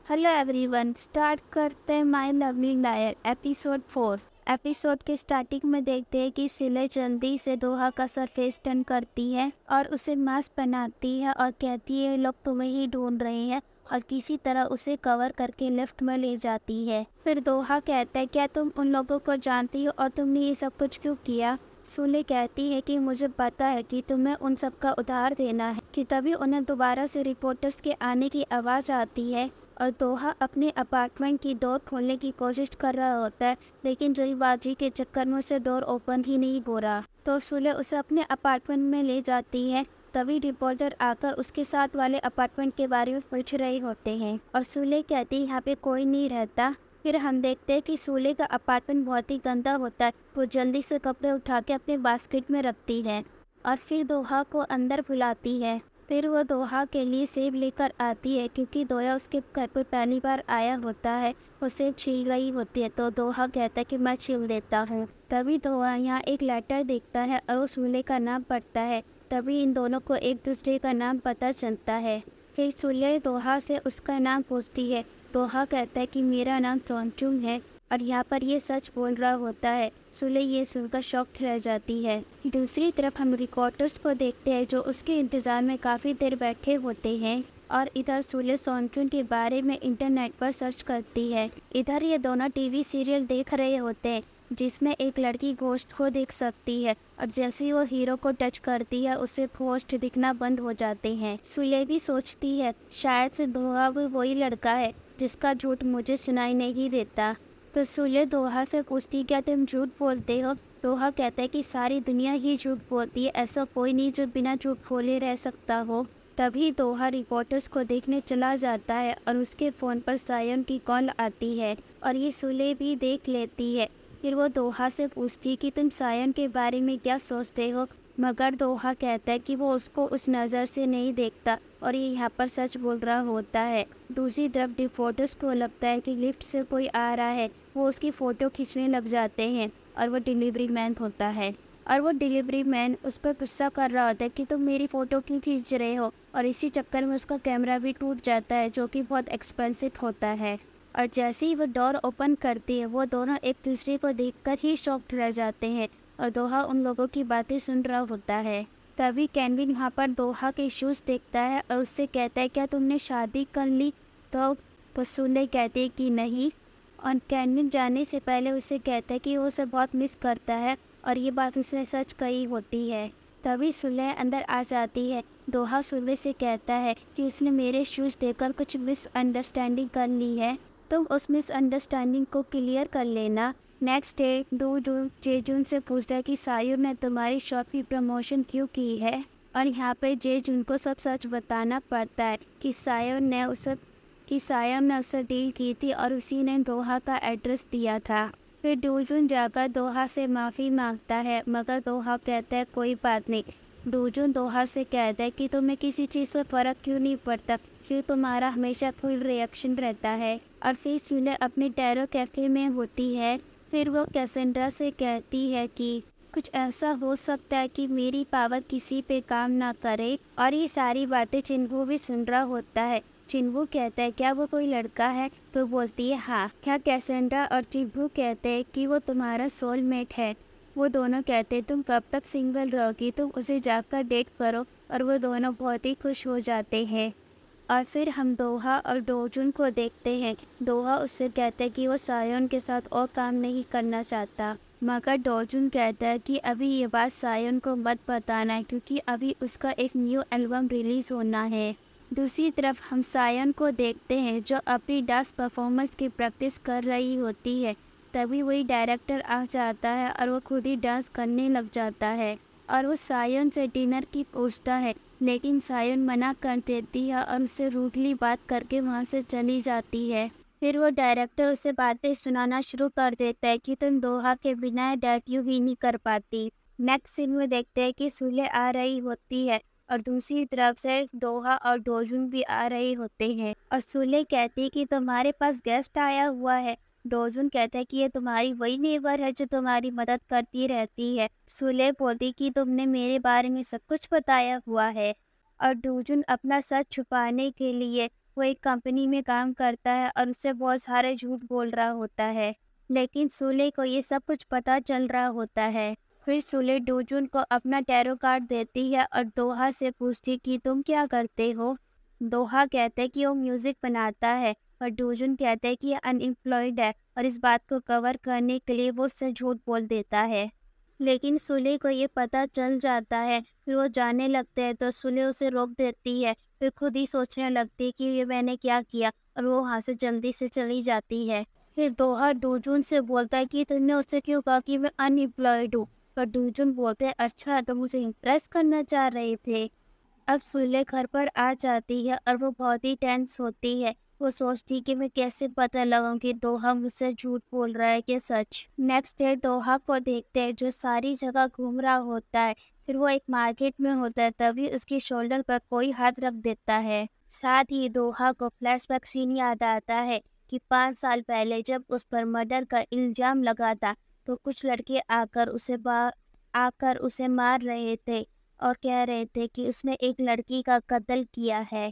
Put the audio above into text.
Hello everyone, start करते हैं my lovely liar episode 4। Episode के स्टार्टिंग में देखते हैं कि सुले जल्दी से दोहा का सरफेस टर्न करती है और उसे मास्क पहनाती है और कहती है लोग तुम्हें ही ढूंढ रहे हैं और किसी तरह उसे कवर करके लिफ्ट में ले जाती है। फिर दोहा कहता है क्या तुम उन लोगों को जानती हो और तुमने ये सब कुछ क्यों किया। सुले कहती है कि मुझे पता है कि तुम्हें उन सब का उधार देना है कि तभी उन्हें दोबारा से रिपोर्टर्स के आने की आवाज़ आती है और दोहा अपने अपार्टमेंट की डोर खोलने की कोशिश कर रहा होता है, लेकिन जल्दबाजी के चक्कर में उसे डोर ओपन ही नहीं हो रहा। तो सुले उसे अपने अपार्टमेंट में ले जाती है। तभी रिपोर्टर आकर उसके साथ वाले अपार्टमेंट के बारे में पूछ रहे होते हैं और सुले कहती है यहाँ पे कोई नहीं रहता। फिर हम देखते हैं कि सुले का अपार्टमेंट बहुत ही गंदा होता है। वो जल्दी से कपड़े उठा के अपने बास्केट में रखती है और फिर दोहा को अंदर बुलाती है। फिर वो दोहा के लिए सेब लेकर आती है क्योंकि दोहा उसके घर पर पहली बार आया होता है। वो सेब छील रही होती है तो दोहा कहता है कि मैं छील देता हूँ। तभी दोहा यहाँ एक लेटर देखता है और वो सुले का नाम पढ़ता है। तभी इन दोनों को एक दूसरे का नाम पता चलता है। फिर सुले दोहा से उसका नाम पूछती है। दोहा कहता है कि मेरा नाम सोनचुंग है और यहाँ पर ये सच बोल रहा होता है। सुले ये सुनकर शॉक्ड रह जाती है। दूसरी तरफ हम रिकॉर्डर्स को देखते हैं जो उसके इंतज़ार में काफ़ी देर बैठे होते हैं और इधर सुले सोनचुन के बारे में इंटरनेट पर सर्च करती है। इधर ये दोनों टीवी सीरियल देख रहे होते हैं जिसमें एक लड़की घोस्ट को देख सकती है और जैसे ही वो हीरो को टच करती है उसे घोस्ट दिखना बंद हो जाते हैं। सुले भी सोचती है शायद से दोहा भी वही लड़का है जिसका झूठ मुझे सुनाई नहीं देता। तो सुले दोहा से पूछती क्या तुम झूठ बोलते हो। दोहा कहता है कि सारी दुनिया ही झूठ बोलती है, ऐसा कोई नहीं जो बिना झूठ बोले रह सकता हो। तभी दोहा रिपोर्टर्स को देखने चला जाता है और उसके फ़ोन पर सायन की कॉल आती है और ये सुले भी देख लेती है। फिर वो दोहा से पूछती कि तुम सायन के बारे में क्या सोचते हो, मगर दोहा कहता है कि वो उसको उस नज़र से नहीं देखता और ये यहाँ पर सच बोल रहा होता है। दूसरी तरफ रिपोर्टर्स को लगता है कि लिफ्ट से कोई आ रहा है। वो उसकी फ़ोटो खींचने लग जाते हैं और वो डिलीवरी मैन होता है और वो डिलीवरी मैन उस पर गुस्सा कर रहा होता है कि तुम मेरी फ़ोटो क्यों खींच रहे हो, और इसी चक्कर में उसका कैमरा भी टूट जाता है जो कि बहुत एक्सपेंसिव होता है। और जैसे ही वो डोर ओपन करती है वो दोनों एक दूसरे को देखकर ही शॉक्ड रह जाते हैं और दोहा उन लोगों की बातें सुन रहा होता है। तभी कैनविन वहाँ पर दोहा के शूज़ देखता है और उससे कहता है क्या तुमने शादी कर ली। तो सुले कहते हैं कि नहीं, और कैनविन जाने से पहले उसे कहता है कि वो उसे बहुत मिस करता है और ये बात उसने सच कही होती है। तभी सुले अंदर आ जाती है। दोहा सुले से कहता है कि उसने मेरे शूज़ देखकर कुछ मिसअंडरस्टैंडिंग कर ली है, तुम उस मिसअंडरस्टैंडिंग को क्लियर कर लेना। नेक्स्ट डे डूजून जेजून से पूछता है कि सायुन ने तुम्हारी शॉप की प्रमोशन क्यों की है, और यहाँ पे जेजून को सब सच बताना पड़ता है कि सायुन ने उससे डील की थी और उसी ने दोहा का एड्रेस दिया था। फिर डूजून जाकर दोहा से माफ़ी मांगता है मगर दोहा कहता है कोई बात नहीं। डूजून दोहा से कहता है कि तुम्हें किसी चीज़ से फ़र्क क्यों नहीं पड़ता, क्यों तुम्हारा हमेशा फुल रिएक्शन रहता है। और फिर सुले अपने टैरो कैफ़े में होती है। फिर वो कैसेंड्रा से कहती है कि कुछ ऐसा हो सकता है कि मेरी पावर किसी पे काम ना करे, और ये सारी बातें चिन्हू भी सुन रहा होता है। चिन्हू कहता है क्या वो कोई लड़का है, तो बोलती है हाँ। क्या कैसेंड्रा और चिन्हू कहते हैं कि वो तुम्हारा सोलमेट है। वो दोनों कहते हैं तुम कब तक सिंगल रहोगी, तुम उसे जाकर डेट करो, और वो दोनों बहुत ही खुश हो जाते हैं। और फिर हम दोहा और डोजून को देखते हैं। दोहा उससे कहता है कि वो सायन के साथ और काम नहीं करना चाहता, मगर डोजून कहता है कि अभी ये बात सायन को मत बताना है क्योंकि अभी उसका एक न्यू एल्बम रिलीज़ होना है। दूसरी तरफ हम सायन को देखते हैं जो अपनी डांस परफॉर्मेंस की प्रैक्टिस कर रही होती है। तभी वही डायरेक्टर आ जाता है और वो खुद ही डांस करने लग जाता है और वो सायन से डिनर की पूछता है, लेकिन सायन मना कर देती है और उससे रूडली बात करके वहाँ से चली जाती है। फिर वो डायरेक्टर उसे बातें सुनाना शुरू कर देता है कि तुम दोहा के बिना डेब्यू ही नहीं कर पाती। नेक्स्ट सीन में देखते हैं कि सुले आ रही होती है और दूसरी तरफ से दोहा और डोजून भी आ रहे होते हैं और सुले कहती है कि तुम्हारे पास गेस्ट आया हुआ है। डोजून कहता है कि ये तुम्हारी वही नेबर है जो तुम्हारी मदद करती रहती है। सुले बोलती कि तुमने मेरे बारे में सब कुछ बताया हुआ है, और डोजून अपना सच छुपाने के लिए वो एक कंपनी में काम करता है और उससे बहुत सारे झूठ बोल रहा होता है, लेकिन सूले को ये सब कुछ पता चल रहा होता है। फिर सूले डोजुन को अपना टैरो कार्ड देती है और दोहा से पूछती कि तुम क्या करते हो। दोहा कहते कि वो म्यूजिक बनाता है और डोजुन कहते हैं कि अनएम्प्लॉयड है और इस बात को कवर करने के लिए वो उससे झूठ बोल देता है। लेकिन सुले को ये पता चल जाता है। फिर वो जाने लगते हैं तो सुले उसे रोक देती है। फिर खुद ही सोचने लगती है कि ये मैंने क्या किया, और वो वहाँ से जल्दी से चली जाती है। फिर दोहा डोजुन से बोलता है कि तुमने उससे क्यों कहा कि मैं अनएम्प्लॉयड हूँ। पर डोजुन बोलते हैं अच्छा तो मुझे इम्प्रेस करना चाह रहे थे। अब सुले घर पर आ जाती है और वो बहुत ही टेंस होती है। वो सोचती कि मैं कैसे पता लगाऊं कि दोहा मुझसे झूठ बोल रहा है कि सच। नेक्स्ट डे दोहा को देखते हैं जो सारी जगह घूम रहा होता है। फिर वो एक मार्केट में होता है, तभी उसके शोल्डर पर कोई हाथ रख देता है। साथ ही दोहा को फ्लैशबैक सीन याद आता है कि 5 साल पहले जब उस पर मर्डर का इल्जाम लगा था तो कुछ लड़के आकर उसे मार रहे थे और कह रहे थे कि उसने एक लड़की का कत्ल किया है।